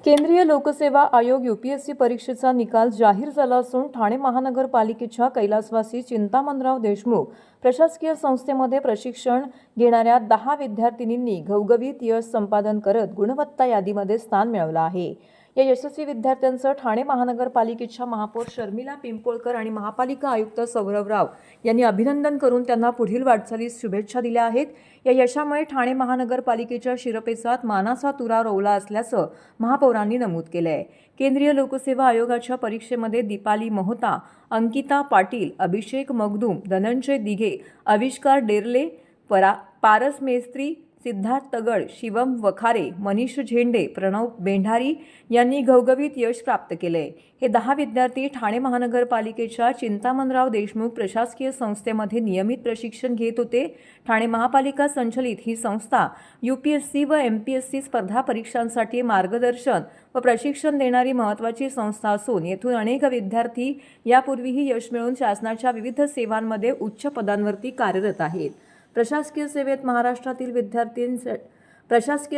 केंद्रीय लोकसेवा आयोग यूपीएससी परीक्षेचा निकाल जाहीर झाला असून ठाणे महानगरपालिकेच्या कैलासवासी चिंतामणराव देशमुख प्रशासकीय संस्थेमध्ये प्रशिक्षण घेणाऱ्या 10 विद्यार्थिनींनी घवघवीत यश संपादन करत गुणवत्ता यादीमध्ये स्थान मिळवलं आहे। या यशस्वी विद्यार्थ्यांचं ठाणे महानगरपालिकेच्या महापौर शर्मिला पिंपोळकर आणि महापालिका आयुक्त सौरभ राव यांनी अभिनंदन करून त्यांना पुढील वाटचालीस शुभेच्छा दिल्या आहेत। या यशामुळे ठाणे महानगरपालिकेच्या शिरपेचात मानाचा तुरा रोवला असल्याचं महापौरांनी नमूद केलं आहे। केंद्रीय लोकसेवा आयोगाच्या परीक्षेमध्ये दीपाली मोहता, अंकिता पाटील, अभिषेक मगदूम, धनंजय दिघे, आविष्कार डेरले, पारस मेस्त्री, सिद्धार्थ तगड, शिवम वखारे, मनीष झेंडे, प्रणव बेंढारी यांनी घवघवीत यश प्राप्त केले। हे 10 विद्यार्थी ठाणे महानगरपालिकेच्या चिंतामणराव देशमुख प्रशासकीय संस्थेमध्ये नियमित प्रशिक्षण घेत होते। ठाणे महापालिका संचलित ही संस्था यूपीएससी व एमपीएससी स्पर्धा परीक्षांसाठी मार्गदर्शन व प्रशिक्षण देणारी महत्त्वाची संस्था असून येथून अनेक विद्यार्थी यापूर्वीही यश मिळवून शासनाच्या विविध सेवांमध्ये उच्च पदांवरती कार्यरत आहेत। प्रशासकीय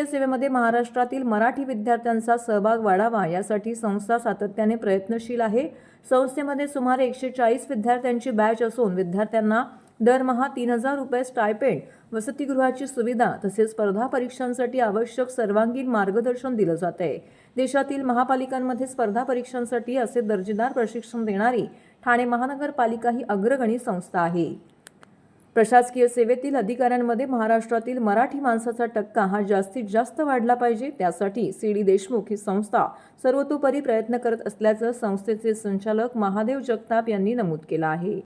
सेवेमध्ये महाराष्ट्रातील मराठी विद्यार्थ्यांचा सहभाग वाढावा यासाठी संस्था सातत्याने प्रयत्नशील आहे। संस्थेमध्ये सुमारे 140 विद्यार्थ्यांची बॅच असून विद्यार्थ्यांना दरमहा 3000 रुपये स्टायपेंड, वसतिगृहाची सुविधा तसेच स्पर्धा परीक्षांसाठी आवश्यक सर्वांगीण मार्गदर्शन दिलं जात आहे। देशातील महापालिकांमध्ये स्पर्धा परीक्षांसाठी असे दर्जेदार प्रशिक्षण देणारी ठाणे महानगरपालिका ही अग्रगणी संस्था आहे। प्रशासकीय सेवेतील अधिकाऱ्यांमध्ये महाराष्ट्रातील मराठी माणसाचा टक्का हा जास्तीत जास्त वाढला पाहिजे, त्यासाठी सी.डी. देशमुख ही संस्था सर्वतोपरी प्रयत्न करत असल्याचं संस्थेचे संचालक महादेव जगताप यांनी नमूद केलं आहे।